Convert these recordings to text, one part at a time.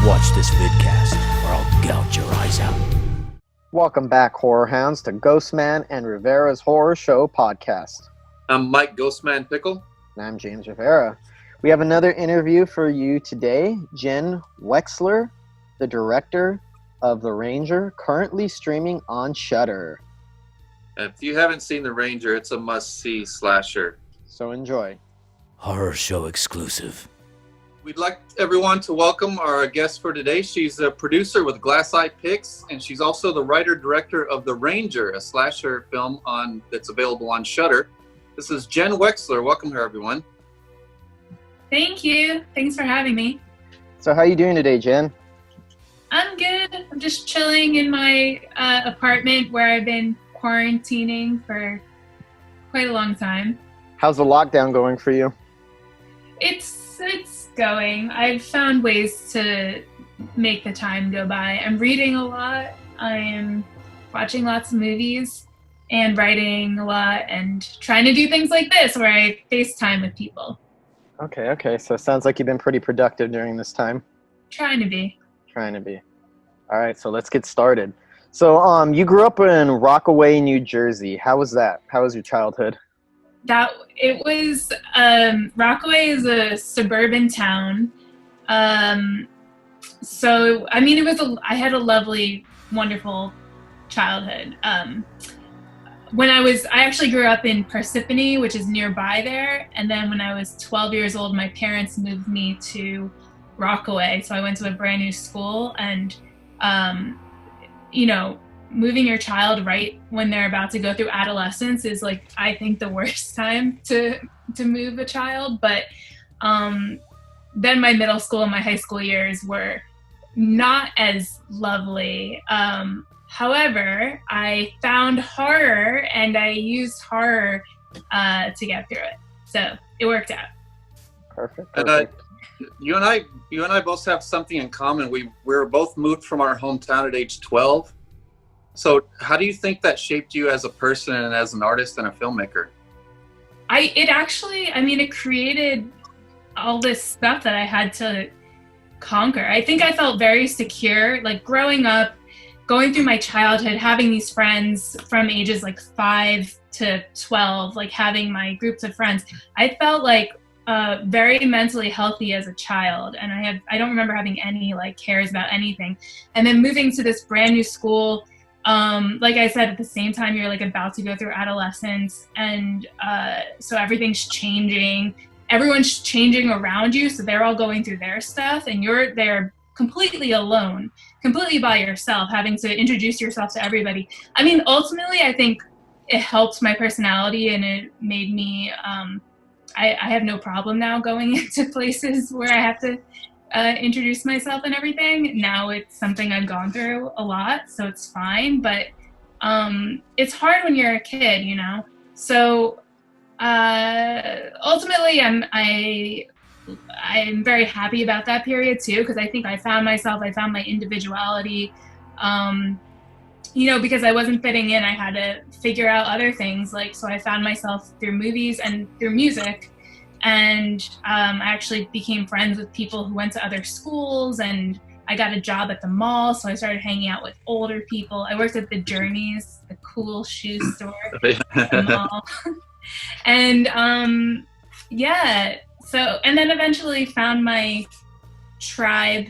Watch this vidcast or I'll gouge your eyes out. Welcome back, Horror Hounds, to Ghostman and Rivera's Horror Show podcast. I'm Mike Ghostman Pickle. And I'm James Rivera. We have another interview for you today. Jenn Wexler, the director of The Ranger, currently streaming on SHUDDER. If you haven't seen The Ranger, it's a must-see slasher. So enjoy. Horror show exclusive. We'd like everyone to welcome our guest for today. She's a producer with GLASS EYE PIX, and she's also the writer-director of The Ranger, a slasher film that's available on SHUDDER. This is Jenn Wexler. Welcome here, everyone. Thank you. Thanks for having me. So how are you doing today, Jenn? I'm good. I'm just chilling in my apartment where I've been quarantining for quite a long time. How's the lockdown going for you? It's going. I've found ways to make the time go by. I'm reading a lot. I am watching lots of movies and writing a lot and trying to do things like this where I FaceTime with people. Okay. So it sounds like you've been pretty productive during this time. Trying to be. All right, so let's get started. So you grew up in Rockaway, New Jersey. How was that? How was your childhood? Rockaway is a suburban town. So, I mean, I had a lovely, wonderful childhood. I actually grew up in Parsippany, which is nearby there. And then when I was 12 years old, my parents moved me to Rockaway. So I went to a brand new school, and, moving your child right when they're about to go through adolescence is, like, I think the worst time to move a child. But then my middle school and my high school years were not as lovely. However, I found horror and I used horror to get through it. So it worked out. Perfect. And you and I both have something in common. We were both moved from our hometown at age 12. So how do you think that shaped you as a person and as an artist and a filmmaker? It created all this stuff that I had to conquer. I think I felt very secure, like growing up, going through my childhood, having these friends from ages like 5 to 12, like having my groups of friends. I felt like very mentally healthy as a child, and I don't remember having any like cares about anything. And then moving to this brand new school, like I said, at the same time you're like about to go through adolescence, and so everything's changing. Everyone's changing around you, so they're all going through their stuff, and you're there completely alone, completely by yourself, having to introduce yourself to everybody. I mean, ultimately, I think it helped my personality, and it made me, I have no problem now going into places where I have to introduce myself and everything. Now it's something I've gone through a lot, so it's fine, but it's hard when you're a kid, So ultimately, I'm very happy about that period too, because I think I found myself, I found my individuality. Because I wasn't fitting in, I had to figure out other things. So I found myself through movies and through music. And I actually became friends with people who went to other schools, and I got a job at the mall, so I started hanging out with older people. I worked at the Journeys, the cool shoe store at the mall. And and then eventually found my tribe,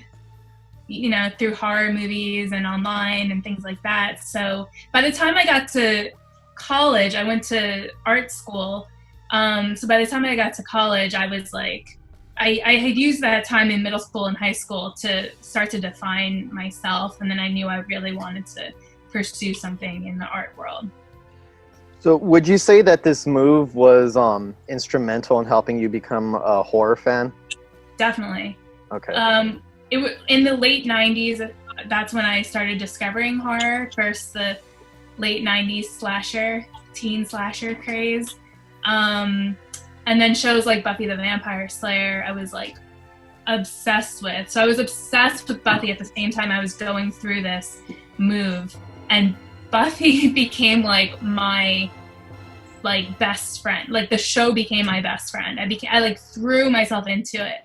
through horror movies and online and things like that. So by the time I got to college, I went to art school. So by the time I got to college, I was like, I had used that time in middle school and high school to start to define myself. And then I knew I really wanted to pursue something in the art world. So would you say that this move was instrumental in helping you become a horror fan? Definitely. Okay. In the late 90s, that's when I started discovering horror. First, the late 90s teen slasher craze. And then shows like Buffy the Vampire Slayer, I was like obsessed with. So I was obsessed with Buffy at the same time I was going through this move. And Buffy became like my best friend. Like the show became my best friend. I threw myself into it.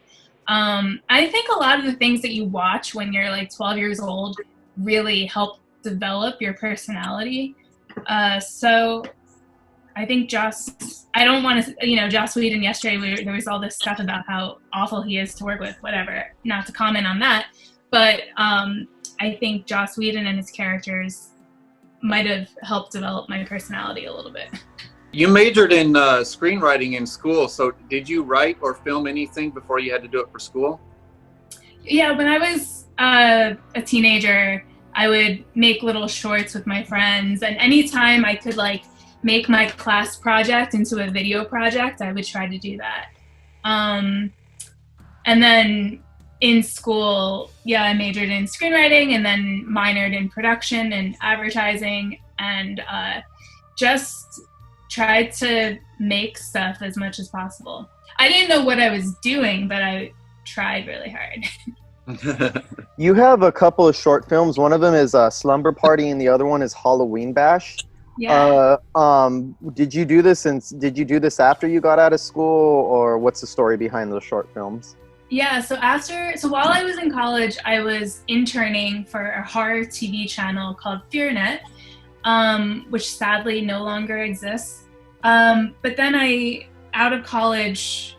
I think a lot of the things that you watch when you're like 12 years old really help develop your personality. So I think I don't want to, Joss Whedon yesterday, there was all this stuff about how awful he is to work with, whatever, not to comment on that. But I think Joss Whedon and his characters might have helped develop my personality a little bit. You majored in screenwriting in school, so did you write or film anything before you had to do it for school? Yeah, when I was a teenager, I would make little shorts with my friends, and anytime I could like make my class project into a video project, I would try to do that. And then in school, yeah, I majored in screenwriting and then minored in production and advertising, and just tried to make stuff as much as possible. I didn't know what I was doing, but I tried really hard. You have a couple of short films. One of them is Slumber Party, and the other one is Halloween Bash. Yeah. Did you do this after you got out of school, or what's the story behind those short films? Yeah, so while I was in college, I was interning for a horror TV channel called FearNet, which sadly no longer exists. But then out of college,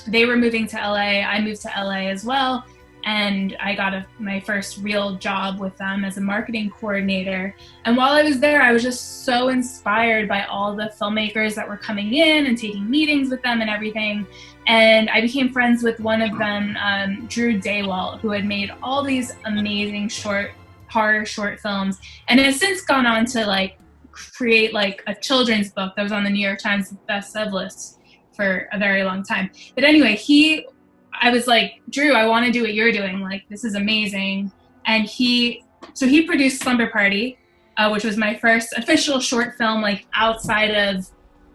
they were moving to LA. I moved to LA as well, and I got my first real job with them as a marketing coordinator. And while I was there, I was just so inspired by all the filmmakers that were coming in and taking meetings with them and everything. And I became friends with one of them, Drew Daywalt, who had made all these amazing horror short films, and has since gone on to like create like a children's book that was on the New York Times best-of list for a very long time. But anyway, I was like, Drew, I want to do what you're doing. Like, this is amazing. And he produced Slumber Party, which was my first official short film, like outside of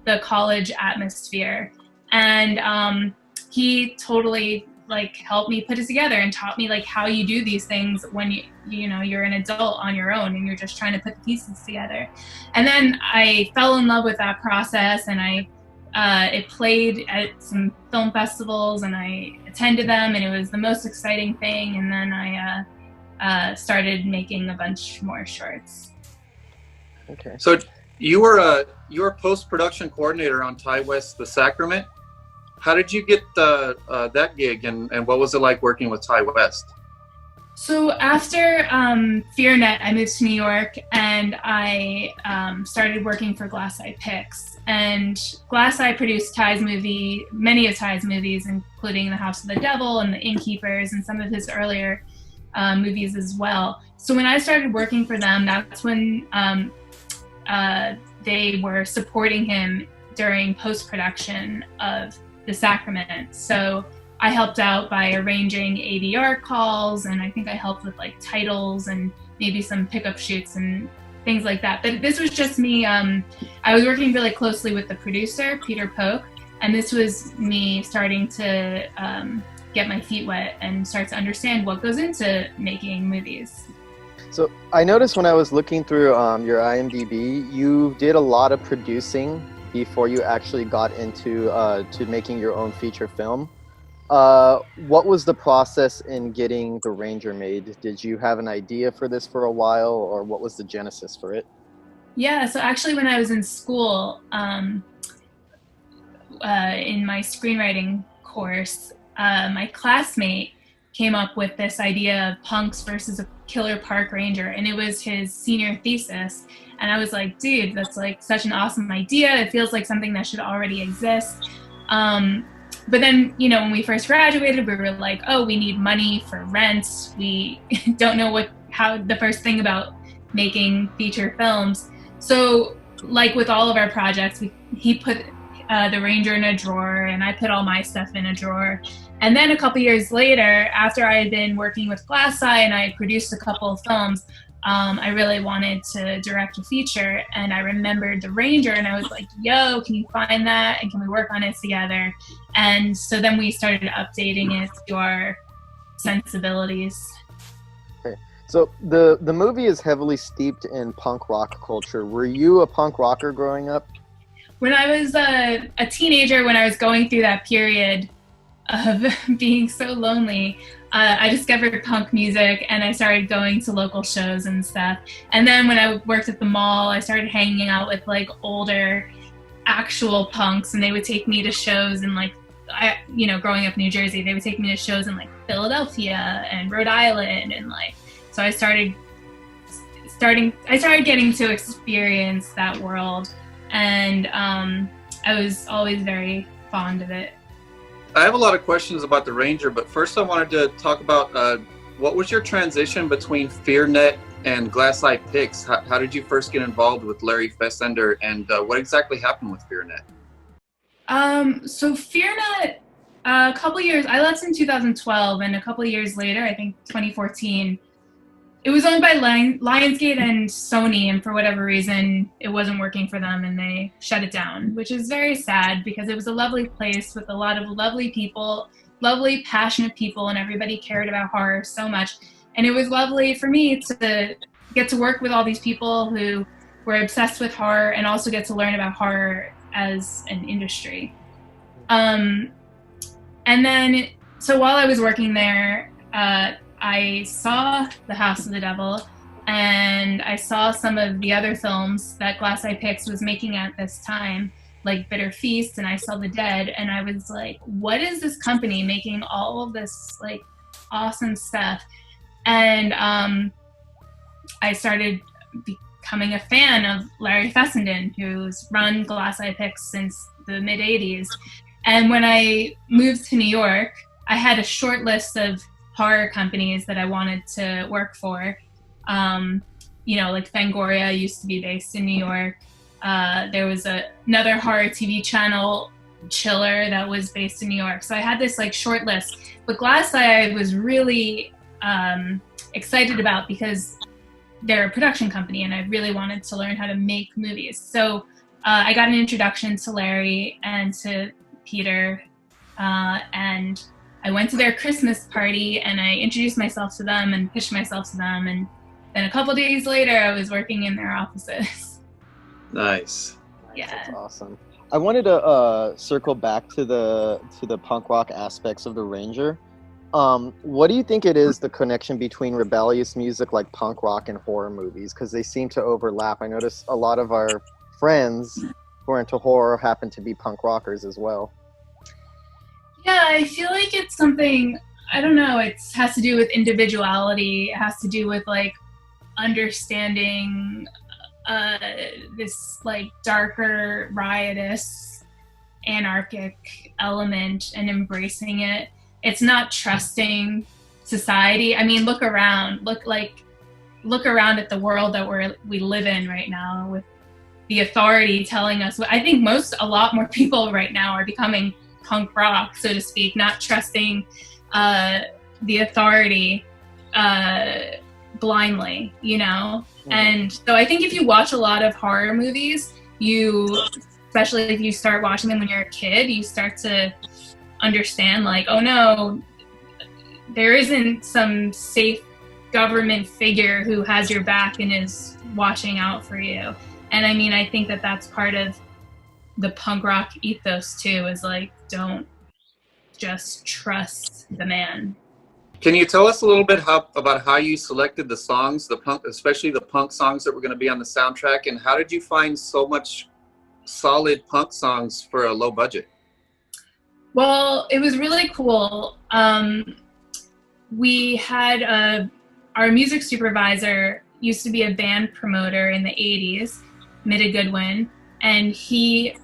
the college atmosphere. And he totally like helped me put it together and taught me like how you do these things when you're an adult on your own and you're just trying to put the pieces together. And then I fell in love with that process, and it played at some film festivals, and I attended them, and it was the most exciting thing. And then I started making a bunch more shorts. Okay. So you were post-production coordinator on Ty West's The Sacrament. How did you get that gig, and what was it like working with Ty West? So after FearNet, I moved to New York, and I started working for GLASS EYE PIX. And GLASS EYE produced many of Ty's movies, including The House of the Devil and The Innkeepers, and some of his earlier movies as well. So when I started working for them, that's when they were supporting him during post-production of The Sacrament. So I helped out by arranging ADR calls, and I think I helped with like titles and maybe some pickup shoots and things like that. But this was just me. I was working really closely with the producer, Peter Polk, and this was me starting to get my feet wet and start to understand what goes into making movies. So I noticed when I was looking through your IMDb, you did a lot of producing before you actually got into to making your own feature film. What was the process in getting The Ranger made? Did you have an idea for this for a while, or what was the genesis for it? Yeah, so actually when I was in school, in my screenwriting course, my classmate came up with this idea of punks versus a killer park ranger, and it was his senior thesis. And I was like, dude, that's like such an awesome idea. It feels like something that should already exist. But then, when we first graduated, we were like, oh, we need money for rent. We don't know how the first thing about making feature films. So like with all of our projects, he put The Ranger in a drawer, and I put all my stuff in a drawer. And then a couple years later, after I had been working with GLASS EYE and I had produced a couple of films, I really wanted to direct a feature, and I remembered The Ranger, and I was like, yo, can you find that, and can we work on it together? And so then we started updating it to our sensibilities. Okay. So the movie is heavily steeped in punk rock culture. Were you a punk rocker growing up? When I was a teenager, when I was going through that period, of being so lonely, I discovered punk music and I started going to local shows and stuff. And then when I worked at the mall, I started hanging out with like older actual punks, and they would take me to shows in like, growing up in New Jersey, they would take me to shows in like Philadelphia and Rhode Island, and like, so I started getting to experience that world, and I was always very fond of it. I have a lot of questions about the Ranger, but first I wanted to talk about what was your transition between FearNet and GLASS EYE PIX? How did you first get involved with Larry Fessender, and what exactly happened with FearNet? So FearNet, a couple years, I left in 2012, and a couple years later, I think 2014, it was owned by Lionsgate and Sony, and for whatever reason, it wasn't working for them, and they shut it down, which is very sad because it was a lovely place with a lot of lovely people, lovely, passionate people, and everybody cared about horror so much. And it was lovely for me to get to work with all these people who were obsessed with horror and also get to learn about horror as an industry. And then, so while I was working there, I saw The House of the Devil, and I saw some of the other films that GLASS EYE PIX was making at this time, like Bitter Feast, and I Saw the Dead, and I was like, what is this company making all of this like awesome stuff? And I started becoming a fan of Larry Fessenden, who's run GLASS EYE PIX since the mid-'80s. And when I moved to New York, I had a short list of horror companies that I wanted to work for. Like Fangoria used to be based in New York. There was another horror TV channel, Chiller, that was based in New York. So I had this like short list. But GLASS EYE I was really excited about because they're a production company and I really wanted to learn how to make movies. So I got an introduction to Larry and to Peter, and I went to their Christmas party and I introduced myself to them and pitched myself to them, and then a couple days later I was working in their offices. Nice. Yeah. That's awesome. I wanted to circle back to the punk rock aspects of the Ranger. What do you think it is, the connection between rebellious music like punk rock and horror movies? Because they seem to overlap. I noticed a lot of our friends who are into horror happen to be punk rockers as well. Yeah, I feel like it's something, I don't know, it has to do with individuality. It has to do with like understanding this like darker, riotous, anarchic element and embracing it. It's not trusting society. I mean, look around at the world that we live in right now, with the authority telling us. I think a lot more people right now are becoming punk rock, so to speak, not trusting the authority blindly, And so I think if you watch a lot of horror movies, especially if you start watching them when you're a kid, you start to understand like, oh no, there isn't some safe government figure who has your back and is watching out for you. And I mean, I think that that's part of the punk rock ethos too, is like, don't just trust the man. Can you tell us a little bit about how you selected the songs, especially the punk songs that were going to be on the soundtrack, and how did you find so much solid punk songs for a low budget? Well, it was really cool. We had our music supervisor used to be a band promoter in the 80s, Midda Goodwin, and he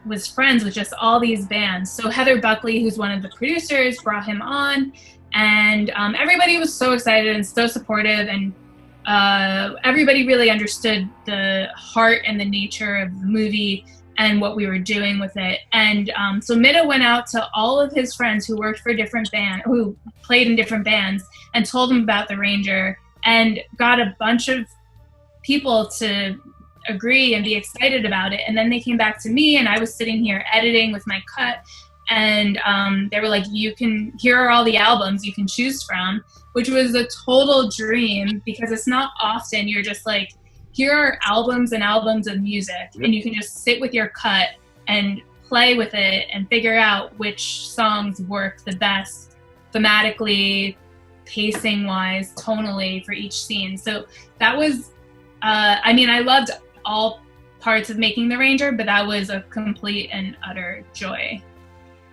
was friends with just all these bands. So Heather Buckley, who's one of the producers, brought him on, and everybody was so excited and so supportive, and everybody really understood the heart and the nature of the movie and what we were doing with it. And so Midda went out to all of his friends who worked for different bands, who played in different bands, and told them about the Ranger, and got a bunch of people to agree and be excited about it. And then they came back to me, and I was sitting here editing with my cut, and they were like, here are all the albums you can choose from, which was a total dream, because it's not often you're just like, here are albums and albums of music, and you can just sit with your cut and play with it and figure out which songs work the best thematically, pacing wise, tonally for each scene. So that was, I mean, I loved all parts of making The Ranger, but that was a complete and utter joy.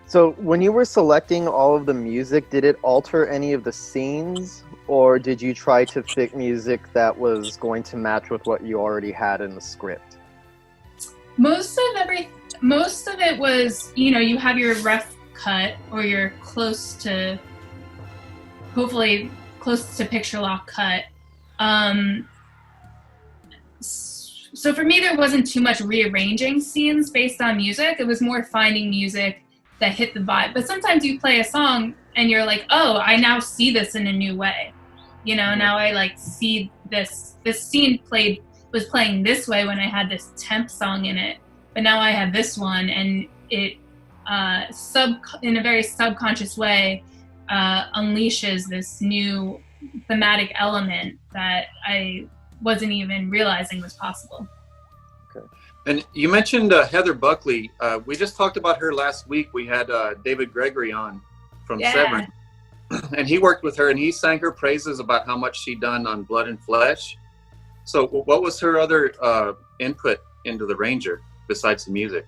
So when you were selecting all of the music, did it alter any of the scenes, or did you try to pick music that was going to match with what you already had in the script? Most of it was, you know, you have your rough cut, or your hopefully close to picture lock cut. So for me, there wasn't too much rearranging scenes based on music. It was more finding music that hit the vibe. But sometimes you play a song and you're like, oh, I now see this in a new way. You know, now I like see this scene was playing this way when I had this temp song in it. But now I have this one, and it in a very subconscious way unleashes this new thematic element that I wasn't even realizing was possible. Okay. And you mentioned Heather Buckley. We just talked about her last week. We had David Gregory on from Severance, and he worked with her, and he sang her praises about how much she'd done on Blood and Flesh. So what was her other input into The Ranger besides the music?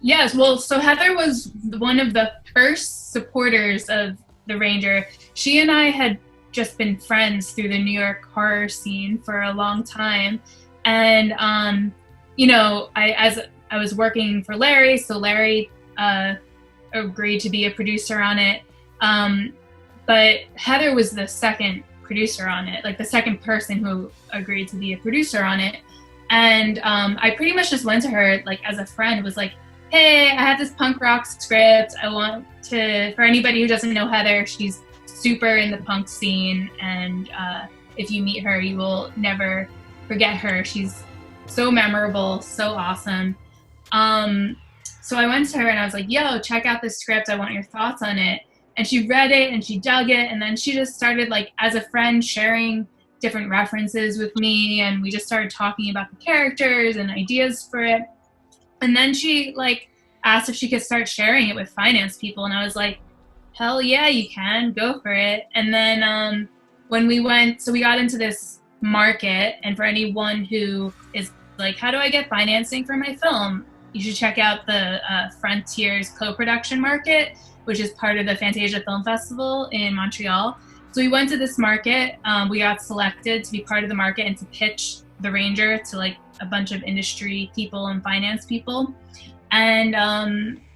Yes, well, so Heather was one of the first supporters of The Ranger. She and I had just been friends through the New York horror scene for a long time. And, you know, as I was working for Larry, so Larry agreed to be a producer on it. But Heather was the second producer on it, like the second person who agreed to be a producer on it. And I pretty much just went to her, like, as a friend, was like, hey, I have this punk rock script. I want to, for anybody who doesn't know Heather, she's super in the punk scene, and if you meet her, you will never forget her. She's so memorable, so awesome. So I went to her and I was like, yo, check out this script. I want your thoughts on it. And she read it and she dug it. And then she just started, like, as a friend, sharing different references with me. And we just started talking about the characters and ideas for it. And then she, like, asked if she could start sharing it with finance people. And I was like, hell yeah, you can, go for it. And then when we got into this market, and for anyone who is like, how do I get financing for my film? You should check out the Frontiers co-production market, which is part of the Fantasia Film Festival in Montreal. So we went to this market, we got selected to be part of the market and to pitch The Ranger to, like, a bunch of industry people and finance people. And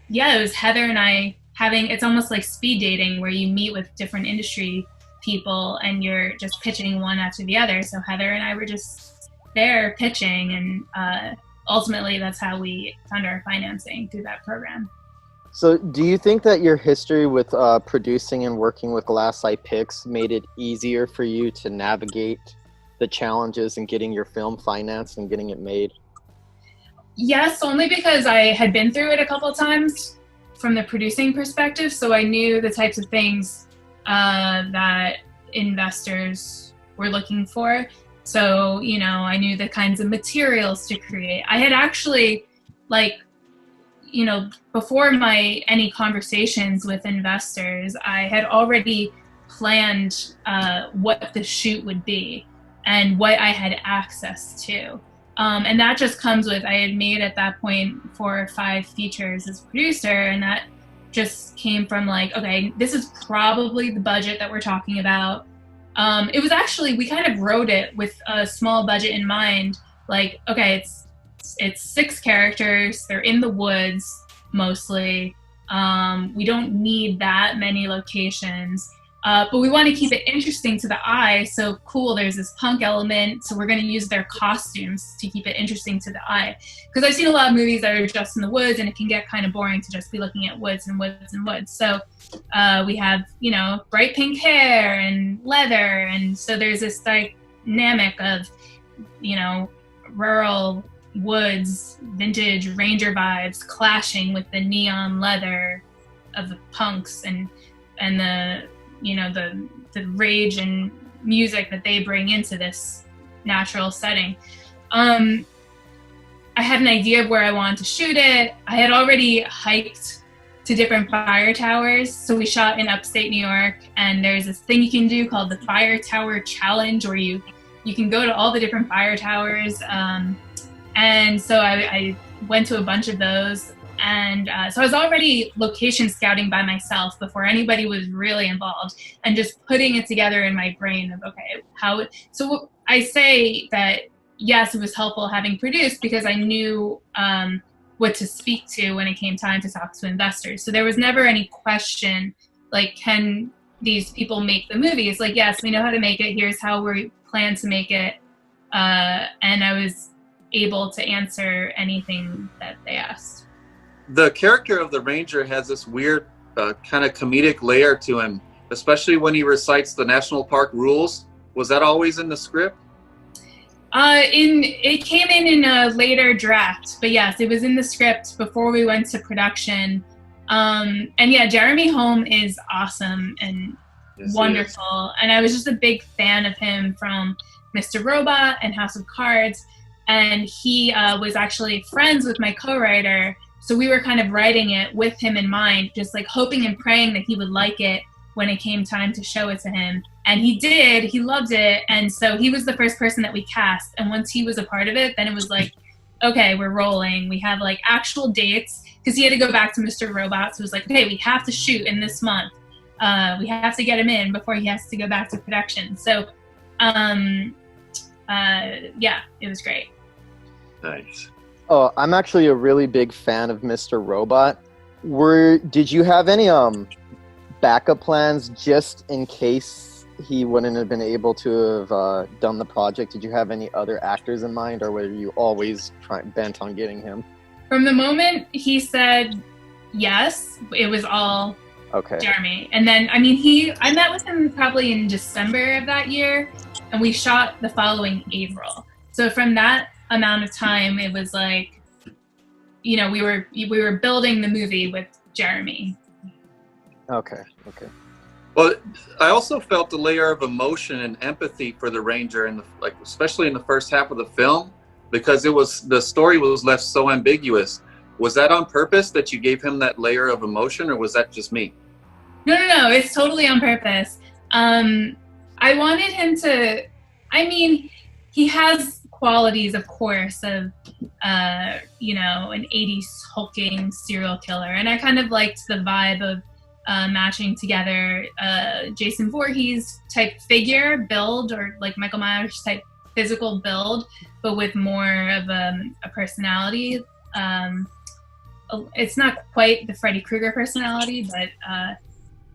yeah, it was Heather and I it's almost like speed dating, where you meet with different industry people and you're just pitching one after the other. So Heather and I were just there pitching, and ultimately that's how we found our financing through that program. So do you think that your history with producing and working with GLASS EYE PIX made it easier for you to navigate the challenges in getting your film financed and getting it made? Yes, only because I had been through it a couple of times from the producing perspective, so I knew the types of things that investors were looking for. So, you know, I knew the kinds of materials to create. I had actually, like, you know, before any conversations with investors, I had already planned what the shoot would be and what I had access to. And that just comes with, I had made at that point 4 or 5 features as producer, and that just came from, like, okay, this is probably the budget that we're talking about. It was actually, we kind of wrote it with a small budget in mind. Like, okay, it's 6 characters, they're in the woods mostly. We don't need that many locations. But we want to keep it interesting to the eye. So cool, there's this punk element. So we're going to use their costumes to keep it interesting to the eye. Because I've seen a lot of movies that are just in the woods, and it can get kind of boring to just be looking at woods and woods and woods. So we have, you know, bright pink hair and leather. And so there's this dynamic of, you know, rural woods, vintage Ranger vibes clashing with the neon leather of the punks and the, you know, the rage and music that they bring into this natural setting. I had an idea of where I wanted to shoot it. I had already hiked to different fire towers. So we shot in upstate New York, and there's this thing you can do called the Fire Tower Challenge, where you can go to all the different fire towers. And so I went to a bunch of those. And so I was already location scouting by myself before anybody was really involved, and just putting it together in my brain of, okay, so I say that, yes, it was helpful having produced, because I knew what to speak to when it came time to talk to investors. So there was never any question, like, can these people make the movie? It's like, yes, we know how to make it. Here's how we plan to make it. And I was able to answer anything that they asked. The character of the ranger has this weird kind of comedic layer to him, especially when he recites the national park rules. Was that always in the script? It came in a later draft, but yes, it was in the script before we went to production. And yeah, Jeremy Holm is awesome and wonderful. And I was just a big fan of him from Mr. Robot and House of Cards. And he was actually friends with my co-writer. So we were kind of writing it with him in mind, just like hoping and praying that he would like it when it came time to show it to him. And he did, he loved it. And so he was the first person that we cast. And once he was a part of it, then it was like, okay, we're rolling. We have like actual dates, because he had to go back to Mr. Robot. So it was like, okay, we have to shoot in this month. We have to get him in before he has to go back to production. So yeah, it was great. Nice. Oh, I'm actually a really big fan of Mr. Robot. Did you have any backup plans just in case he wouldn't have been able to have done the project? Did you have any other actors in mind, or were you always bent on getting him? From the moment he said yes, it was all Jeremy. And then, I mean, I met with him probably in December of that year, and we shot the following April. So from that amount of time, it was like, you know, we were building the movie with Jeremy. Okay. Well, I also felt a layer of emotion and empathy for the ranger, and especially in the first half of the film, because the story was left so ambiguous. Was that on purpose that you gave him that layer of emotion, or was that just me? No, it's totally on purpose. I wanted him to, I mean, he has qualities, of course, of you know, an 80s hulking serial killer, and I kind of liked the vibe of matching together Jason Voorhees type figure build, or like Michael Myers type physical build, but with more of a personality. It's not quite the Freddy Krueger personality, but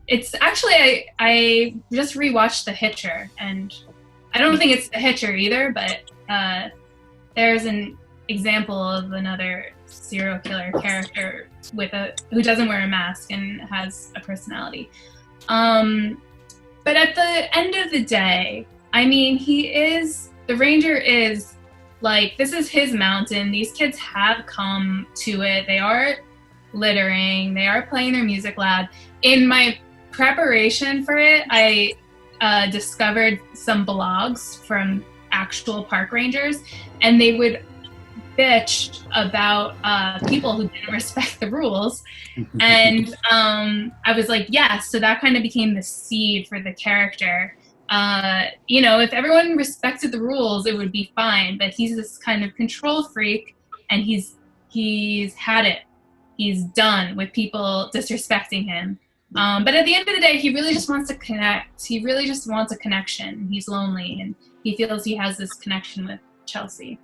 it's actually, I just rewatched The Hitcher, and I don't think it's The Hitcher either, but there's an example of another serial killer character who doesn't wear a mask and has a personality. But at the end of the day, I mean, the ranger is like, this is his mountain. These kids have come to it. They are littering. They are playing their music loud. In my preparation for it, I discovered some blogs from actual park rangers, and they would bitch about people who didn't respect the rules. And I was like, yes, so that kind of became the seed for the character. You know, if everyone respected the rules, it would be fine, but he's this kind of control freak, and he's had it. He's done with people disrespecting him. But at the end of the day, he really just wants to connect. He really just wants a connection. He's lonely, and he feels he has this connection with Chelsea.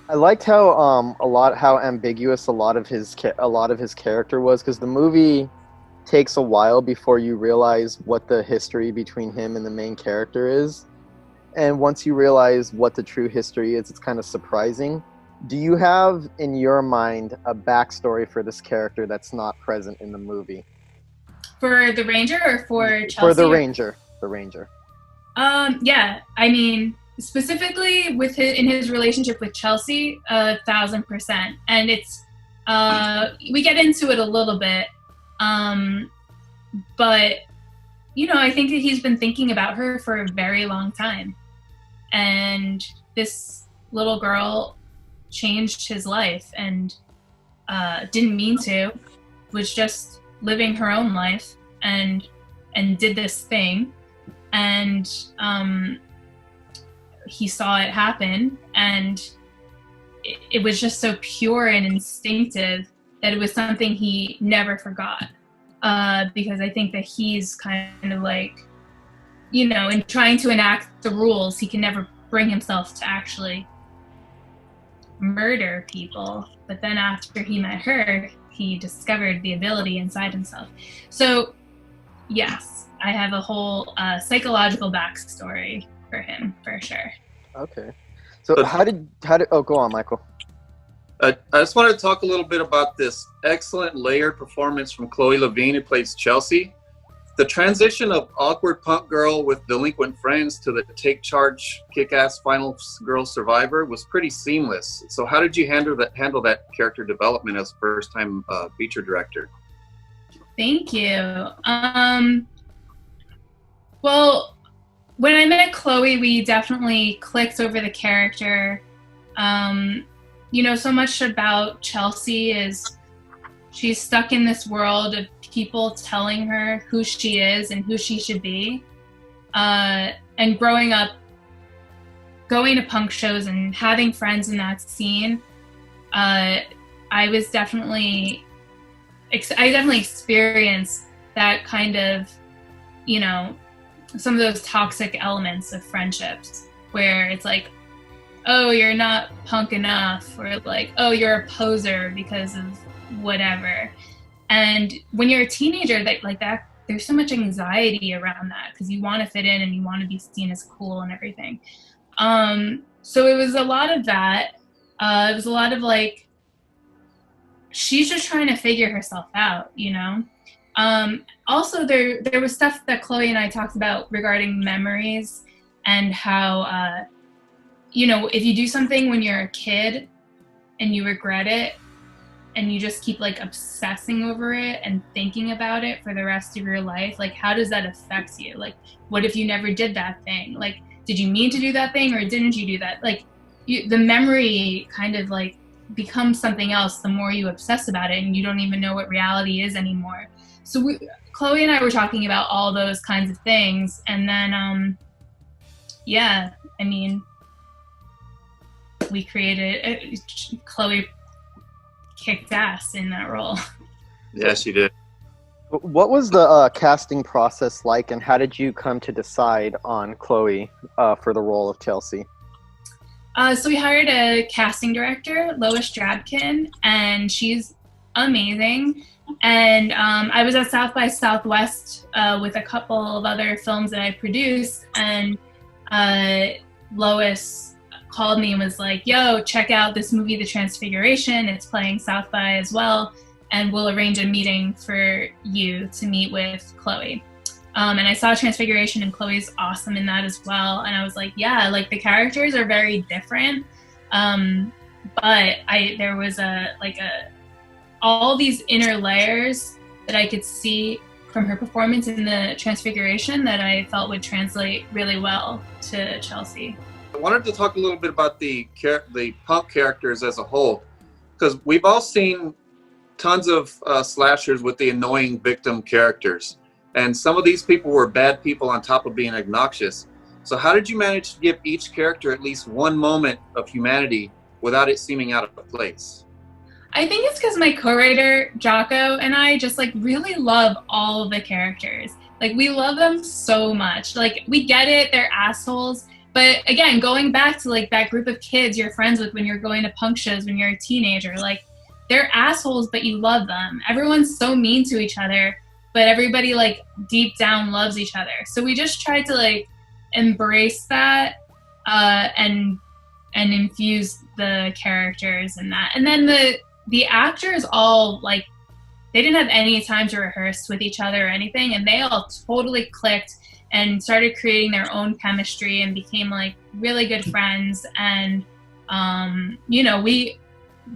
I liked how how ambiguous a lot of his character was, because the movie takes a while before you realize what the history between him and the main character is, and once you realize what the true history is, it's kind of surprising. Do you have in your mind a backstory for this character that's not present in the movie? For the ranger or for Chelsea? For the ranger. The ranger. Yeah, I mean, specifically in his relationship with Chelsea, 1,000%. And it's, we get into it a little bit, but, you know, I think that he's been thinking about her for a very long time. And this little girl changed his life and didn't mean to, was just living her own life and did this thing, and he saw it happen, and it was just so pure and instinctive that it was something he never forgot, because I think that he's kind of like, you know, in trying to enact the rules, he can never bring himself to actually murder people. But then after he met her, he discovered the ability inside himself. So yes, I have a whole psychological backstory for him, for sure. Okay. So how did oh, go on, Michael. I just wanted to talk a little bit about this excellent layered performance from Chloe Levine, who plays Chelsea. The transition of awkward punk girl with delinquent friends to the take charge, kick-ass final girl survivor was pretty seamless. So how did you handle that character development as first-time feature director? Thank you. Well, when I met Chloe, we definitely clicked over the character. You know, so much about Chelsea is she's stuck in this world of people telling her who she is and who she should be. And growing up, going to punk shows and having friends in that scene, I definitely experienced that kind of, you know, some of those toxic elements of friendships where it's like, oh, you're not punk enough, or like, oh, you're a poser because of whatever. And when you're a teenager, that there's so much anxiety around that because you want to fit in and you want to be seen as cool and everything. So it was a lot of that. It was a lot of like, she's just trying to figure herself out, you know? Also, there was stuff that Chloe and I talked about regarding memories and how, you know, if you do something when you're a kid and you regret it and you just keep like obsessing over it and thinking about it for the rest of your life, like how does that affect you? Like, what if you never did that thing? Like, did you mean to do that thing or didn't you do that? Like, the memory kind of like becomes something else the more you obsess about it and you don't even know what reality is anymore. So Chloe and I were talking about all those kinds of things, and then yeah, I mean, we created Chloe kicked ass in that role. Yeah, she did. What was the casting process like, and how did you come to decide on Chloe for the role of Chelsea? So we hired a casting director, Lois Drabkin, and she's amazing. And I was at South by Southwest with a couple of other films that I produced, and Lois called me and was like, yo, check out this movie, The Transfiguration. It's playing South by as well, and we'll arrange a meeting for you to meet with Chloe. And I saw Transfiguration, and Chloe's awesome in that as well. And I was like, yeah, like the characters are very different. But there was all these inner layers that I could see from her performance in the Transfiguration that I felt would translate really well to Chelsea. I wanted to talk a little bit about the punk characters as a whole, because we've all seen tons of slashers with the annoying victim characters. And some of these people were bad people on top of being obnoxious. So how did you manage to give each character at least one moment of humanity without it seeming out of place? I think it's because my co-writer, Jocko, and I just like really love all of the characters. Like, we love them so much. Like, we get it, they're assholes. But again, going back to like that group of kids you're friends with when you're going to punk shows when you're a teenager, like, they're assholes, but you love them. Everyone's so mean to each other, but everybody like deep down loves each other. So we just tried to like embrace that and infuse the characters in that. And then the actors all like, they didn't have any time to rehearse with each other or anything, and they all totally clicked and started creating their own chemistry and became like really good friends. And you know, we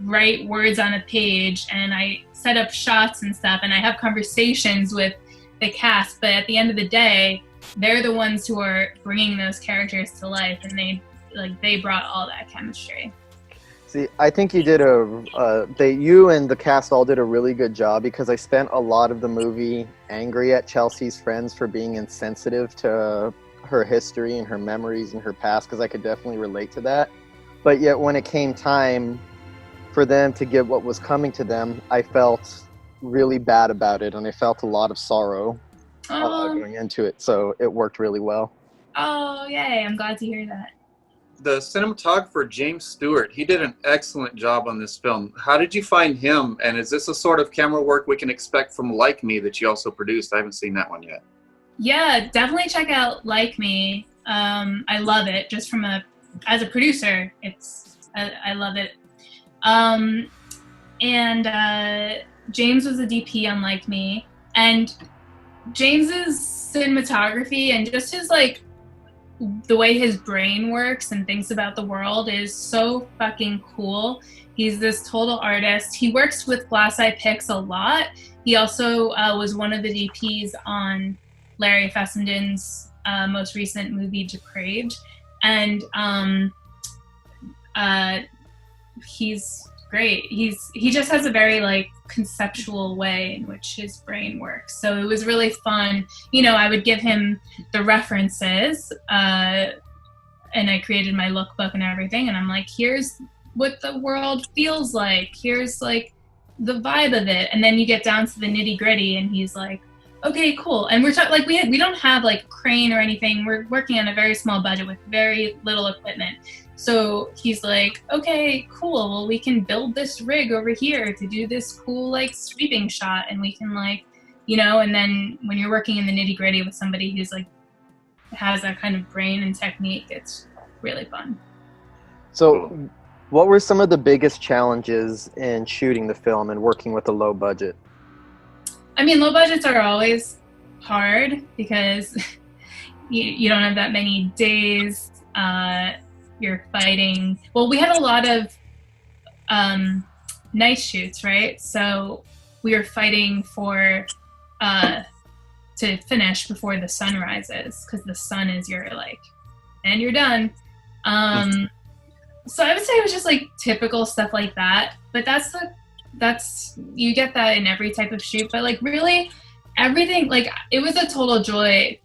write words on a page and I set up shots and stuff, and I have conversations with the cast, but at the end of the day, they're the ones who are bringing those characters to life, and like they brought all that chemistry. See, I think you did you and the cast all did a really good job, because I spent a lot of the movie angry at Chelsea's friends for being insensitive to her history and her memories and her past, because I could definitely relate to that. But yet when it came time for them to get what was coming to them, I felt really bad about it, and I felt a lot of sorrow going into it, so it worked really well. Oh, yay. I'm glad to hear that. The cinematographer, James Stewart, he did an excellent job on this film. How did you find him? And is this a sort of camera work we can expect from Like Me that you also produced? I haven't seen that one yet. Yeah, definitely check out Like Me. I love it. Just as a producer, I love it. James was a DP on Like Me. And James's cinematography and just his the way his brain works and thinks about the world is so fucking cool. He's this total artist. He works with GLASS EYE PIX a lot. He also was one of the DPs on Larry Fessenden's most recent movie, Depraved. And he's great. He just has a very conceptual way in which his brain works. So it was really fun. I would give him the references, and I created my lookbook and everything. And I'm like, here's what the world feels like. Here's the vibe of it. And then you get down to the nitty gritty, and he's like, okay, cool. And we're talking we don't have a crane or anything. We're working on a very small budget with very little equipment. So he's like, okay, cool. Well, we can build this rig over here to do this cool sweeping shot, and we can and then when you're working in the nitty gritty with somebody who's has that kind of brain and technique, it's really fun. So what were some of the biggest challenges in shooting the film and working with a low budget? I mean, low budgets are always hard because you don't have that many days. You're fighting. Well, we had a lot of night shoots, right? So we were fighting for to finish before the sun rises, because the sun is your and you're done. So I would say it was just typical stuff like that. But that's you get that in every type of shoot. But really, everything it was a total joy.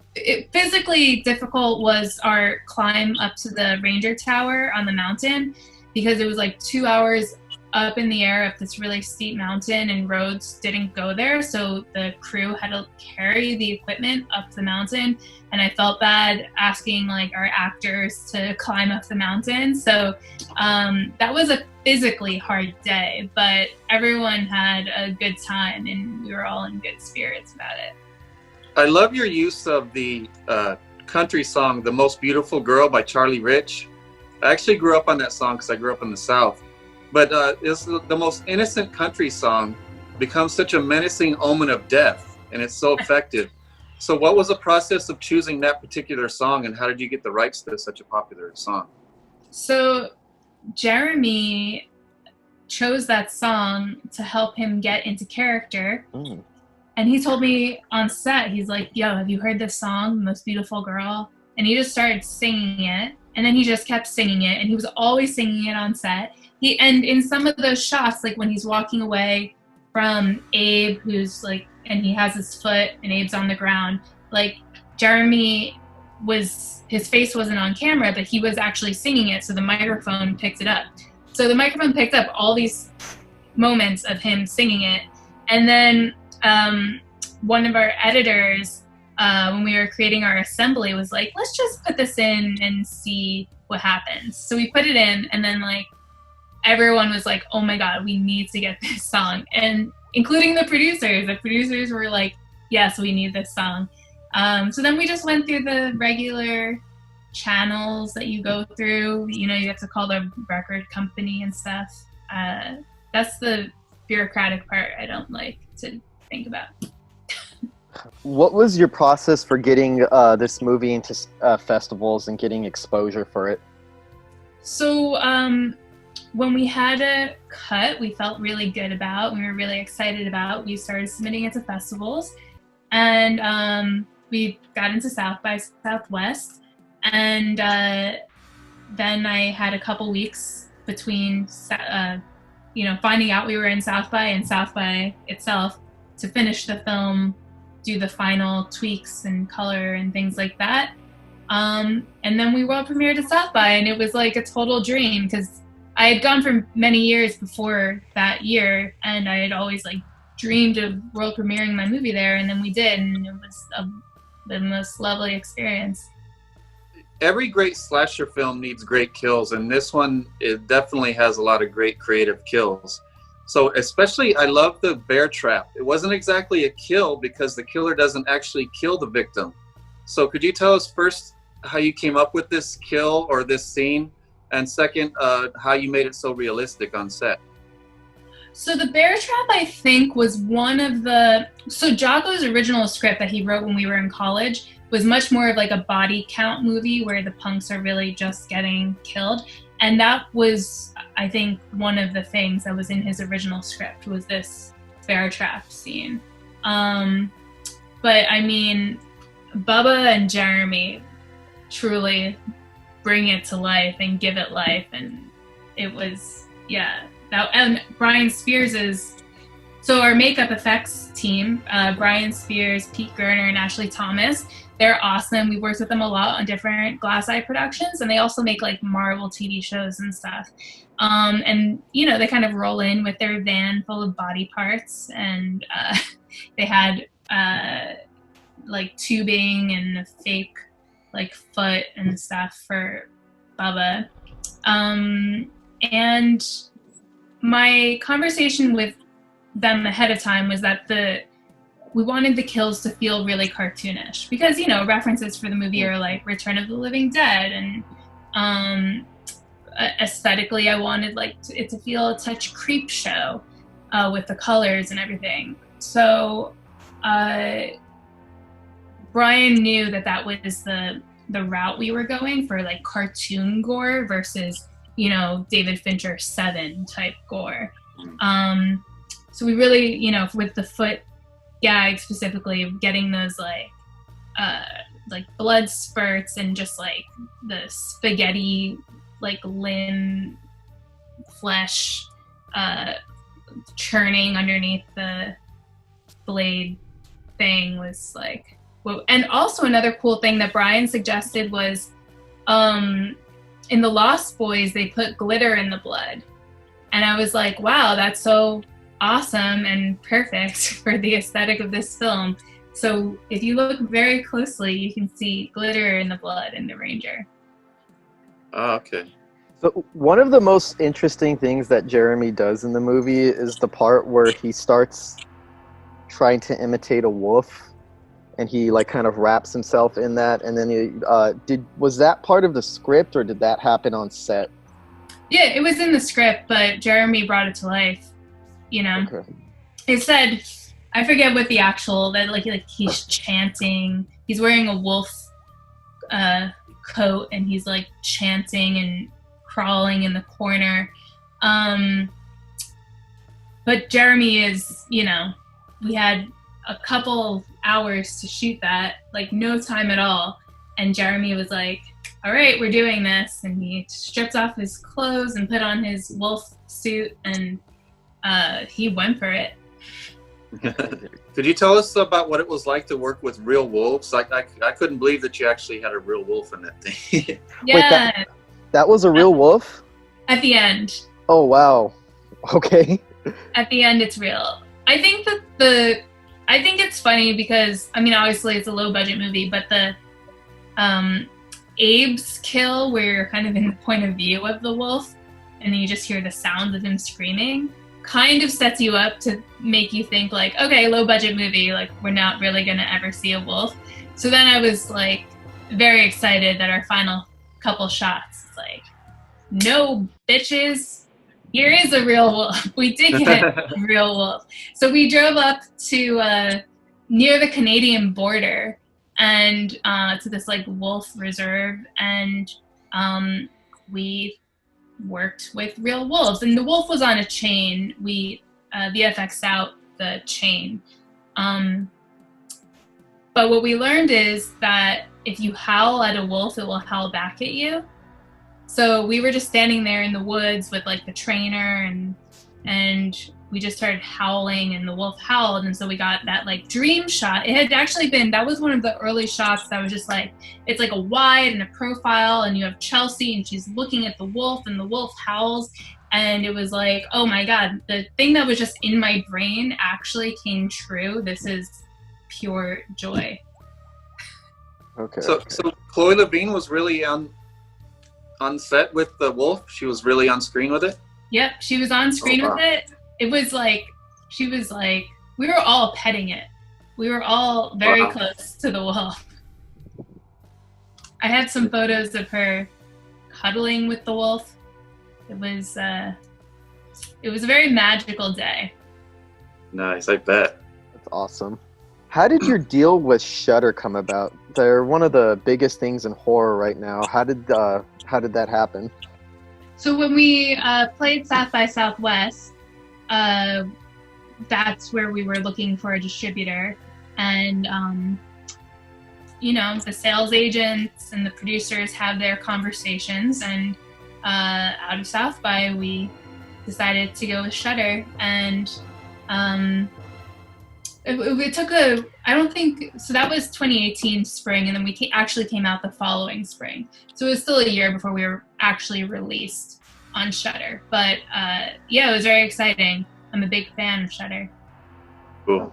Physically difficult was our climb up to the ranger tower on the mountain, because it was 2 hours up in the air up this really steep mountain, and roads didn't go there, so the crew had to carry the equipment up the mountain, and I felt bad asking our actors to climb up the mountain. So that was a physically hard day, but everyone had a good time and we were all in good spirits about it. I love your use of the country song, The Most Beautiful Girl by Charlie Rich. I actually grew up on that song because I grew up in the South. But it's the most innocent country song becomes such a menacing omen of death, and it's so effective. So what was the process of choosing that particular song, and how did you get the rights to such a popular song? So Jeremy chose that song to help him get into character. And he told me on set, he's like, yo, have you heard this song, Most Beautiful Girl? And he just started singing it. And then he just kept singing it. And he was always singing it on set. And in some of those shots, when he's walking away from Abe, who's and he has his foot and Abe's on the ground, Jeremy his face wasn't on camera, but he was actually singing it. So the microphone picked it up. So the microphone picked up all these moments of him singing it. And then one of our editors, when we were creating our assembly, was like, let's just put this in and see what happens. So we put it in, and then everyone was like, oh my God, we need to get this song. And including the producers. The producers were like, yes, we need this song. So then we just went through the regular channels that you go through. You have to call the record company and stuff. That's the bureaucratic part I don't like to think about. What was your process for getting this movie into festivals and getting exposure for it? So when we had a cut we felt really good about, we were really excited about, we started submitting it to festivals, and we got into South by Southwest, and then I had a couple weeks between, finding out we were in South by and South by itself to finish the film, do the final tweaks and color and things like that. And then we world premiered at South by, and it was like a total dream because I had gone for many years before that year, and I had always like dreamed of world premiering my movie there, and then we did, and it was the most lovely experience. Every great slasher film needs great kills, and this one, it definitely has a lot of great creative kills. So especially, I love the bear trap. It wasn't exactly a kill because the killer doesn't actually kill the victim. So could you tell us first how you came up with this kill or this scene, and second, how you made it so realistic on set? So the bear trap, I think, was one of the... So Jocko's original script that he wrote when we were in college was much more of like a body count movie where the punks are really just getting killed. And that was, I think, one of the things that was in his original script was this bear trap scene. But I mean, Bubba and Jeremy truly bring it to life and give it life. And it was, and Brian Spears so our makeup effects team, Brian Spears, Pete Gerner, and Ashley Thomas, they're awesome. We worked with them a lot on different Glass Eye productions, and they also make like Marvel TV shows and stuff. And they kind of roll in with their van full of body parts, and they had like tubing and a fake like foot and stuff for Bubba. And my conversation with them ahead of time was that we wanted the kills to feel really cartoonish because, references for the movie are like Return of the Living Dead, and aesthetically I wanted it to feel a touch creep show with the colors and everything. So Brian knew that was the route we were going for, like cartoon gore versus, David Fincher 7 type gore. So we really, with the foot gag specifically, getting those like blood spurts and just like the spaghetti like limb flesh churning underneath the blade thing was like, whoa. And also another cool thing that Brian suggested was in the Lost Boys they put glitter in the blood, and I was like, wow, that's so awesome and perfect for the aesthetic of this film. So if you look very closely, you can see glitter in the blood in the Ranger. Oh, okay. So one of the most interesting things that Jeremy does in the movie is the part where he starts trying to imitate a wolf, and he like kind of wraps himself in that. And then was that part of the script, or did that happen on set? Yeah, it was in the script, but Jeremy brought it to life. Okay. It said, I forget what the actual, that like he's chanting, he's wearing a wolf coat, and he's like chanting and crawling in the corner. But Jeremy is, we had a couple hours to shoot that, like no time at all. And Jeremy was like, all right, we're doing this. And he stripped off his clothes and put on his wolf suit, and he went for it. Could you tell us about what it was like to work with real wolves? I couldn't believe that you actually had a real wolf in that thing. Yeah. Wait, that was a real wolf? At the end. Oh, wow. Okay. At the end, it's real. I think that I think it's funny because, I mean, obviously it's a low budget movie, but the Abe's kill, where you're kind of in the point of view of the wolf, and then you just hear the sound of him screaming, kind of sets you up to make you think like, okay, low budget movie, like we're not really gonna ever see a wolf. So then I was like very excited that our final couple shots, it's like, no bitches, here is a real wolf. We did get a real wolf. So we drove up to near the Canadian border and to this like wolf reserve, and we worked with real wolves, and the wolf was on a chain. We VFX'd out the chain, but what we learned is that if you howl at a wolf, it will howl back at you. So we were just standing there in the woods with like the trainer, and we just started howling, and the wolf howled, and so we got that like dream shot. It had actually been, that was one of the early shots that was just like, it's like a wide and a profile, and you have Chelsea and she's looking at the wolf, and the wolf howls, and it was like, oh my God, the thing that was just in my brain actually came true. This is pure joy. Okay. So Chloe Levine was really on set with the wolf. She was really on screen with it. Yep, she was on screen with it. It was like, she was like, we were all petting it. We were all very close to the wolf. I had some photos of her cuddling with the wolf. It was a very magical day. Nice, I bet. That's awesome. How did your deal with Shudder come about? They're one of the biggest things in horror right now. How did that happen? So when we played South by Southwest, that's where we were looking for a distributor, and the sales agents and the producers had their conversations, and out of South by we decided to go with Shudder, and it took so that was 2018 spring, and then we actually came out the following spring. So it was still a year before we were actually released on Shudder. But it was very exciting. I'm a big fan of Shudder. Cool.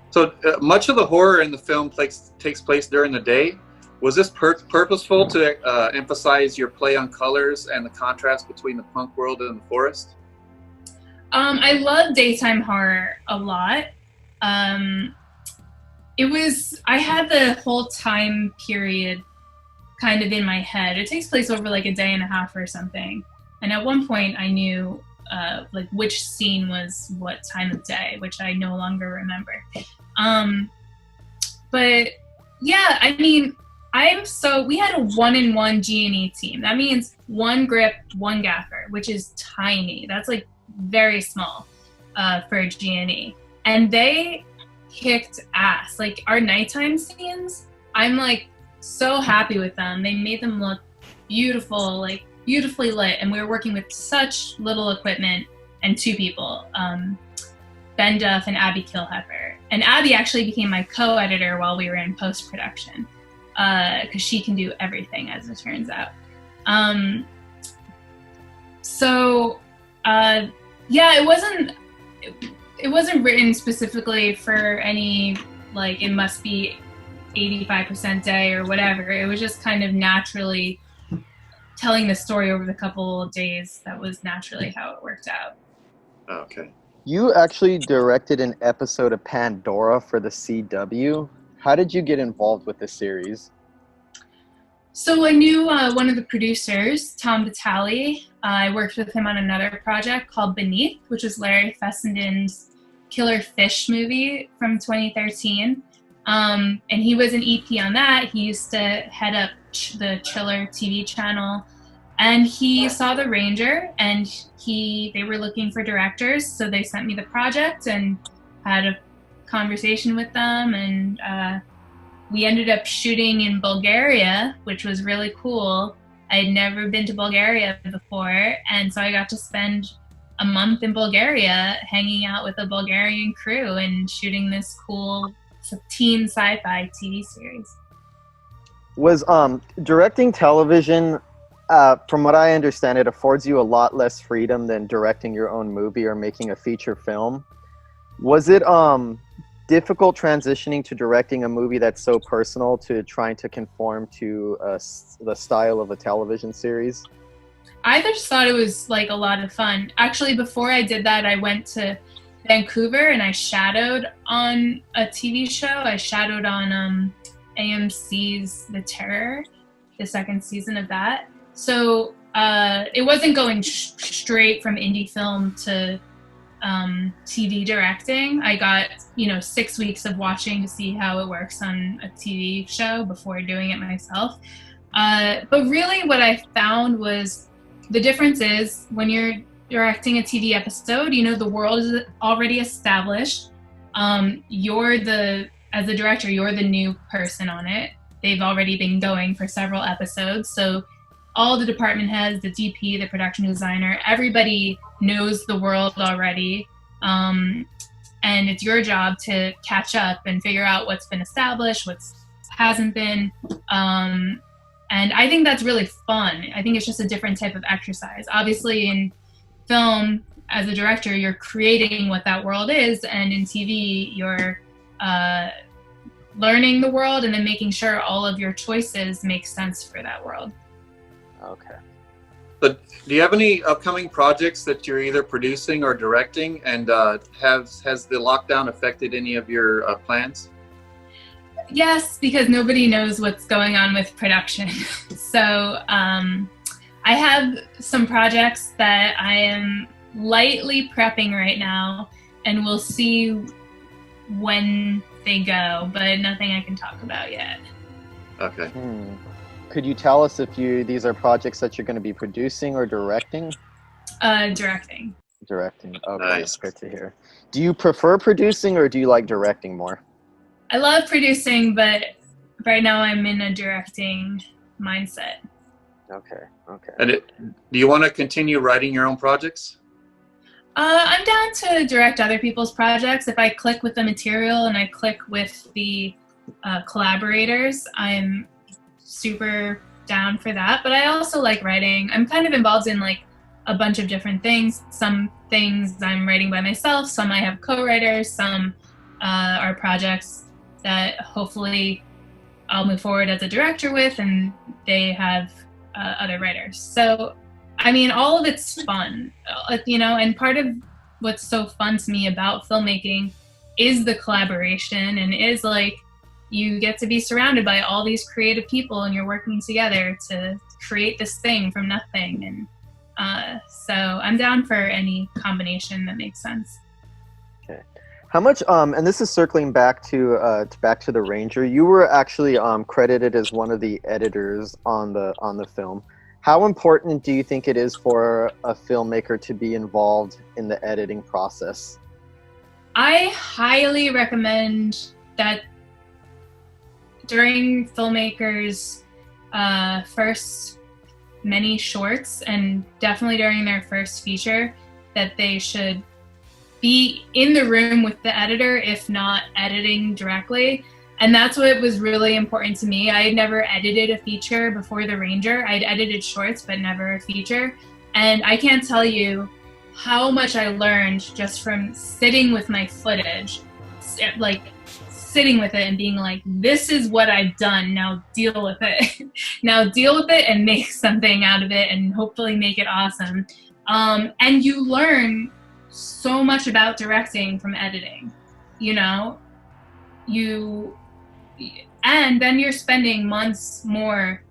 So much of the horror in the film takes place during the day. Was this purposeful to emphasize your play on colors and the contrast between the punk world and the forest? I love daytime horror a lot. I had the whole time period kind of in my head. It takes place over like a day and a half or something. And at one point I knew like which scene was what time of day, which I no longer remember. But yeah, I mean, we had a 1-in-1 G&E team. That means one grip, one gaffer, which is tiny. That's like very small for a G&E. And they kicked ass. Like our nighttime scenes, I'm like so happy with them. They made them look beautiful, like beautifully lit. And we were working with such little equipment and two people, Ben Duff and Abby Kilheffer. And Abby actually became my co-editor while we were in post-production, because she can do everything, as it turns out. It wasn't written specifically for any, like, it must be 85% day or whatever. It was just kind of naturally telling the story over the couple of days. That was naturally how it worked out. Okay. You actually directed an episode of Pandora for the CW. How did you get involved with the series? So I knew one of the producers, Tom Vitale. I worked with him on another project called Beneath, which was Larry Fessenden's Killer Fish movie from 2013. And he was an EP on that. He used to head up the Chiller TV channel. And he saw The Ranger, and they were looking for directors, so they sent me the project and had a conversation with them, and we ended up shooting in Bulgaria, which was really cool. I had never been to Bulgaria before, and so I got to spend a month in Bulgaria hanging out with a Bulgarian crew and shooting this cool teen sci-fi TV series. Was directing television, from what I understand, it affords you a lot less freedom than directing your own movie or making a feature film. Was it difficult transitioning to directing a movie that's so personal to trying to conform to the style of a television series? I just thought it was like a lot of fun. Actually, before I did that, I went to Vancouver and I shadowed on a TV show. I shadowed on AMC's The Terror, the second season of that. So it wasn't going straight from indie film to TV directing. I got 6 weeks of watching to see how it works on a TV show before doing it myself. But really what I found was the difference is when you're directing a TV episode, the world is already established. As the director, you're the new person on it. They've already been going for several episodes. So all the department heads, the DP, the production designer, everybody knows the world already. And it's your job to catch up and figure out what's been established, what hasn't been. And I think that's really fun. I think it's just a different type of exercise. Obviously in film, as a director, you're creating what that world is, and in TV, you're learning the world and then making sure all of your choices make sense for that world. Okay. But do you have any upcoming projects that you're either producing or directing, and has the lockdown affected any of your plans? Yes, because nobody knows what's going on with production. So I have some projects that I am lightly prepping right now, and we'll see when they go, but nothing I can talk about yet. Okay. Could you tell us if these are projects that you're going to be producing or directing? Directing. Directing. Okay, Nice. good to hear. Do you prefer producing or do you like directing more? I love producing, but right now I'm in a directing mindset. Okay. And do you want to continue writing your own projects? I'm down to direct other people's projects. If I click with the material and I click with the collaborators, I'm super down for that. But I also like writing. I'm kind of involved in like a bunch of different things. Some things I'm writing by myself, some I have co-writers, some are projects that hopefully I'll move forward as a director with, and they have other writers. So, I mean, all of it's fun, you know, and part of what's so fun to me about filmmaking is the collaboration, and is like you get to be surrounded by all these creative people and you're working together to create this thing from nothing. And so I'm down for any combination that makes sense. Okay. How much, and this is circling back to The Ranger, you were actually credited as one of the editors on the film. How important do you think it is for a filmmaker to be involved in the editing process? I highly recommend that during filmmakers' first many shorts, and definitely during their first feature, that they should be in the room with the editor, if not editing directly. And that's what was really important to me. I had never edited a feature before The Ranger. I'd edited shorts, but never a feature. And I can't tell you how much I learned just from sitting with my footage, like sitting with it and being like, this is what I've done, now deal with it. Now deal with it and make something out of it and hopefully make it awesome. And you learn so much about directing from editing, you know? And then you're spending months more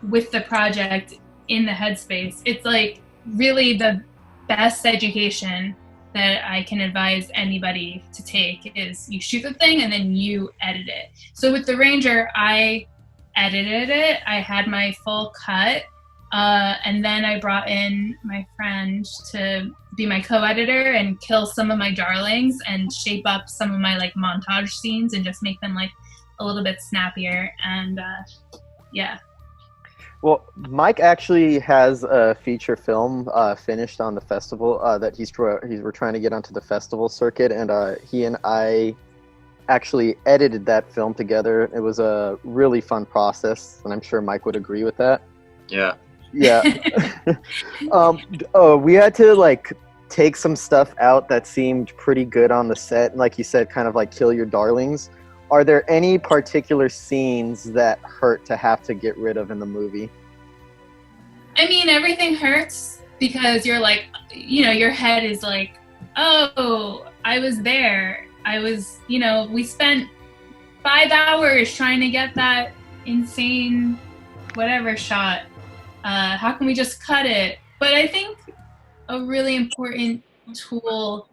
with the project in the headspace. It's like really the best education that I can advise anybody to take is you shoot the thing and then you edit it. So with The Ranger, I edited it. I had my full cut. And then I brought in my friend to be my co-editor and kill some of my darlings and shape up some of my like montage scenes and just make them like a little bit snappier. And yeah. Well, Mike actually has a feature film finished on the festival that we're trying to get onto the festival circuit, and he and I actually edited that film together. It was a really fun process, and I'm sure Mike would agree with that. Yeah. Yeah. We had to like take some stuff out that seemed pretty good on the set, and like you said, kind of like kill your darlings. Are there any particular scenes that hurt to have to get rid of in the movie? I mean, everything hurts because you're like, you know, your head is like, oh, I was there. I was, you know, we spent 5 hours trying to get that insane whatever shot. How can we just cut it? But I think a really important tool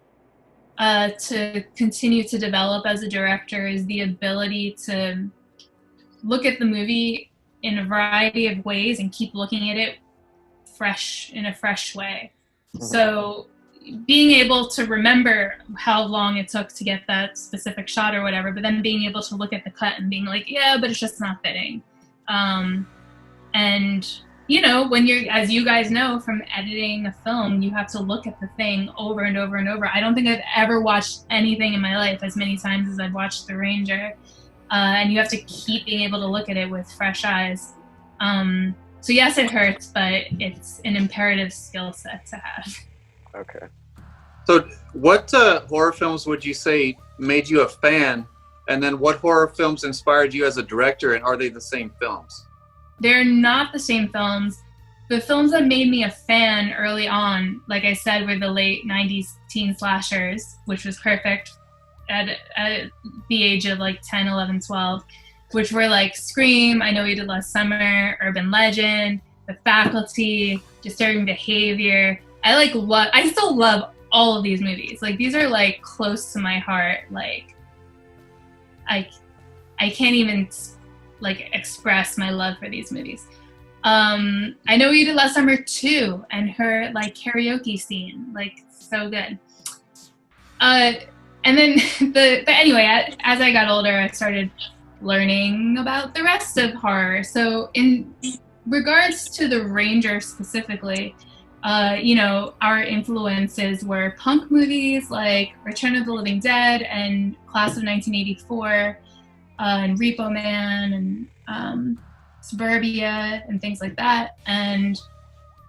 to continue to develop as a director is the ability to look at the movie in a variety of ways and keep looking at it in a fresh way. Mm-hmm. So being able to remember how long it took to get that specific shot or whatever, but then being able to look at the cut and being like, yeah, but it's just not fitting. And you know, when you're, as you guys know from editing a film, you have to look at the thing over and over and over. I don't think I've ever watched anything in my life as many times as I've watched The Ranger. And you have to keep being able to look at it with fresh eyes. So yes, it hurts, but it's an imperative skill set to have. Okay. So what horror films would you say made you a fan? And then what horror films inspired you as a director, and are they the same films? They're not the same films. The films that made me a fan early on, like I said, were the late 90s teen slashers, which was perfect at the age of like 10, 11, 12, which were like Scream, I Know You Did Last Summer, Urban Legend, The Faculty, Disturbing Behavior. I still love all of these movies. Like, these are like close to my heart. Like, I can't even like express my love for these movies. I Know You Did Last Summer too, and her like karaoke scene, like so good. And then but anyway, as I got older, I started learning about the rest of horror. So in regards to The Ranger specifically, you know, our influences were punk movies like Return of the Living Dead and Class of 1984, and Repo Man and Suburbia and things like that, and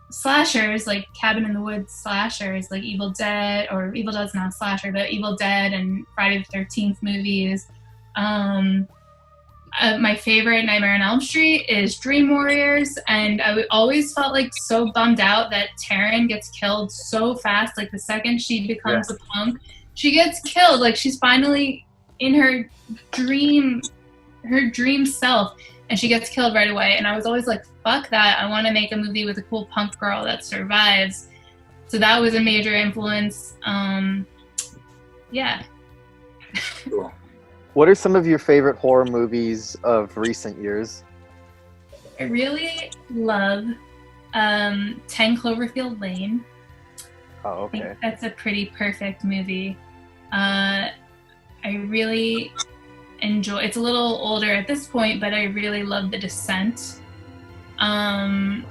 slashers like Cabin in the Woods slashers like Evil Dead, or Evil Dead's not a slasher, but Evil Dead and Friday the 13th movies. My favorite Nightmare on Elm Street is Dream Warriors, and I always felt like so bummed out that Taryn gets killed so fast. Like the second she becomes a punk, she gets killed. Like she's finally in her dream self, and she gets killed right away. And I was always like, fuck that. I want to make a movie with a cool punk girl that survives. So that was a major influence. Yeah. Cool. What are some of your favorite horror movies of recent years? I really love 10 Cloverfield Lane. Oh, I okay. think that's a pretty perfect movie. I really enjoy, it's a little older at this point, but I really love The Descent. I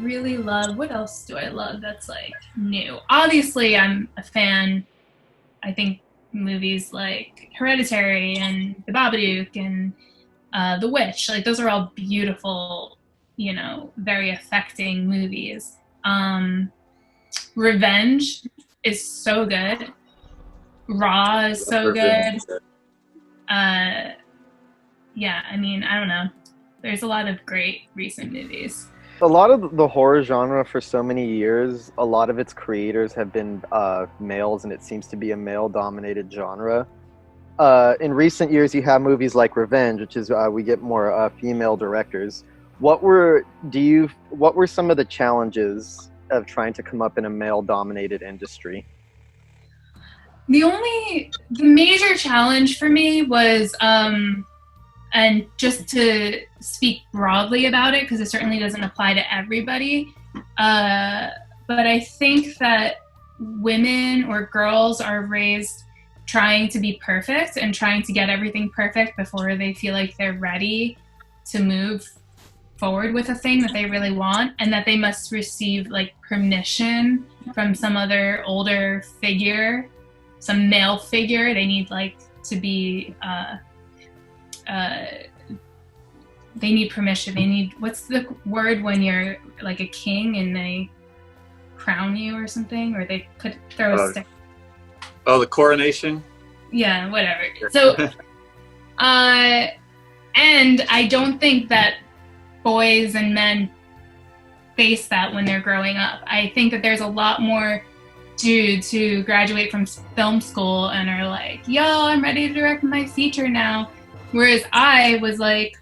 really love, what else do I love that's like new? Obviously, I'm a fan, I think, movies like Hereditary and The Babadook and The Witch. Like, those are all beautiful, you know, very affecting movies. Revenge is so good. Raw is so good. Yeah, I mean, I don't know. There's a lot of great recent movies. A lot of the horror genre for so many years, a lot of its creators have been males, and it seems to be a male-dominated genre. In recent years, you have movies like Revenge, which is we get more female directors. What were some of the challenges of trying to come up in a male-dominated industry? The major challenge for me was, and just to speak broadly about it, because it certainly doesn't apply to everybody, but I think that women or girls are raised trying to be perfect and trying to get everything perfect before they feel like they're ready to move forward with a thing that they really want, and that they must receive like permission from some other older figure, some male figure. They need like to be they need permission. They need, what's the word when you're like a king and they crown you or something, or they throw a stick. Oh, the coronation? Yeah, whatever. So, and I don't think that boys and men face that when they're growing up. I think that there's a lot more dudes who graduate from film school and are like, yo, I'm ready to direct my feature now. Whereas I was like,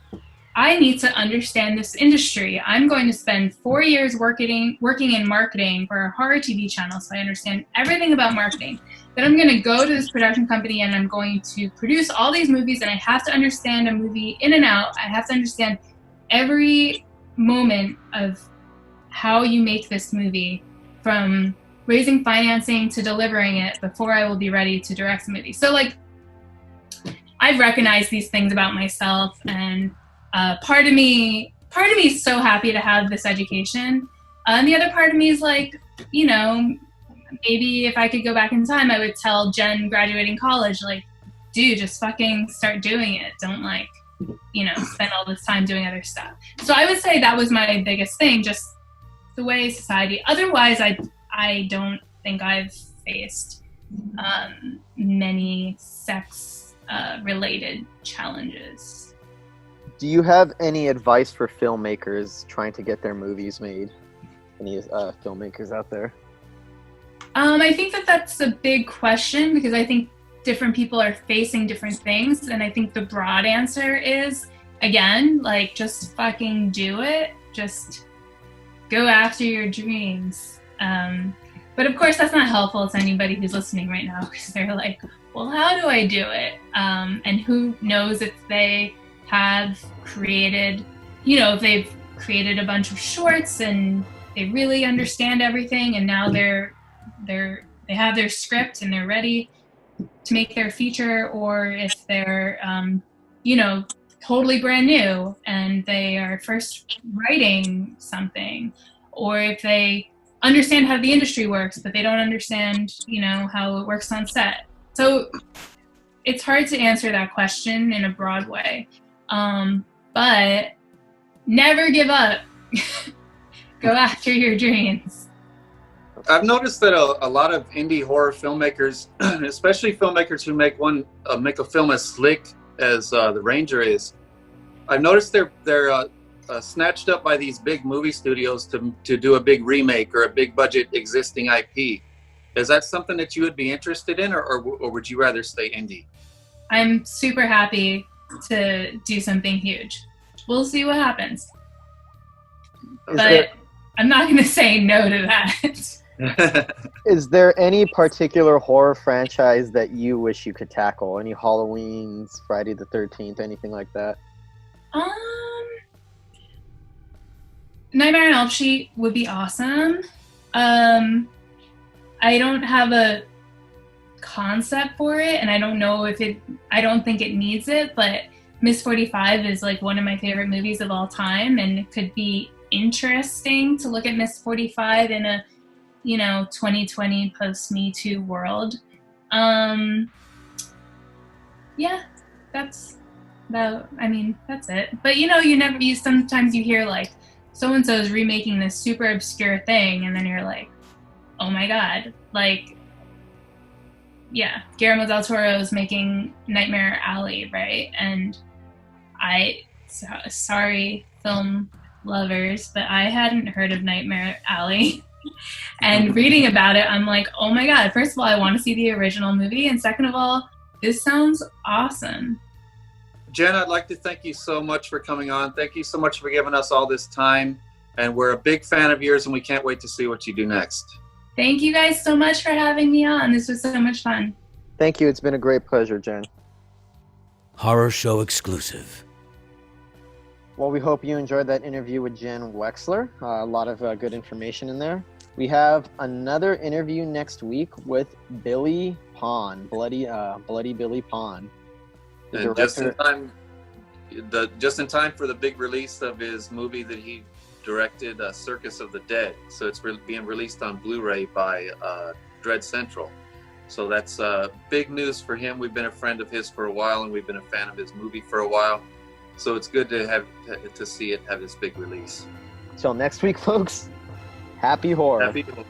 I need to understand this industry. I'm going to spend 4 years working in marketing for a horror TV channel, so I understand everything about marketing. Then I'm going to go to this production company and I'm going to produce all these movies, and I have to understand a movie in and out. I have to understand every moment of how you make this movie, from raising financing to delivering it, before I will be ready to direct a movie. So like, I've recognized these things about myself, and part of me part of me is so happy to have this education. And the other part of me is like, you know, maybe if I could go back in time, I would tell Jen graduating college, like, dude, just fucking start doing it. Don't like, you know, spend all this time doing other stuff. So I would say that was my biggest thing, just the way society. Otherwise, I don't think I've faced many sex related challenges. Do you have any advice for filmmakers trying to get their movies made? Any filmmakers out there? I think that's a big question because I think different people are facing different things. And I think the broad answer is, again, like, just fucking do it. Just go after your dreams. But of course, that's not helpful to anybody who's listening right now because they're like, well, how do I do it? And who knows if they have created, you know, if they've created a bunch of shorts and they really understand everything and now they have their script and they're ready to make their feature, or if they're, you know, totally brand new and they are first writing something, or if they understand how the industry works, but they don't understand, you know, how it works on set. So it's hard to answer that question in a broad way. But never give up. Go after your dreams. I've noticed that a lot of indie horror filmmakers, especially filmmakers who make a film as slick as The Ranger is, I've noticed they're snatched up by these big movie studios to do a big remake or a big budget existing IP. Is that something that you would be interested in, or would you rather stay indie? I'm super happy to do something huge. We'll see what happens. But I'm not going to say no to that. Is there any particular horror franchise that you wish you could tackle? Any Halloweens, Friday the 13th, anything like that? Nightmare on Elm Street would be awesome. I don't have a concept for it, and I don't know if I don't think it needs it, but Miss 45 is like one of my favorite movies of all time, and it could be interesting to look at Miss 45 in a, you know, 2020 post-Me Too world. Yeah, that's it. But you know, sometimes you hear like so-and-so is remaking this super obscure thing, and then you're like, oh my God, like, yeah, Guillermo del Toro is making Nightmare Alley, right? And sorry, film lovers, but I hadn't heard of Nightmare Alley. And reading about it, I'm like, oh my God, first of all, I want to see the original movie. And second of all, this sounds awesome. Jen, I'd like to thank you so much for coming on. Thank you so much for giving us all this time. And we're a big fan of yours, and we can't wait to see what you do next. Thank you guys so much for having me on. This was so much fun. Thank you. It's been a great pleasure, Jen. Horror show exclusive. Well, we hope you enjoyed that interview with Jenn Wexler. A lot of good information in there. We have another interview next week with Billy Pond, Bloody Billy Pond. And just in time for the big release of his movie that he directed, Circus of the Dead. So it's being released on Blu-ray by Dread Central. So that's big news for him. We've been a friend of his for a while, and we've been a fan of his movie for a while. So it's good to see it have this big release. Till next week, folks. Happy horror. Happy horror.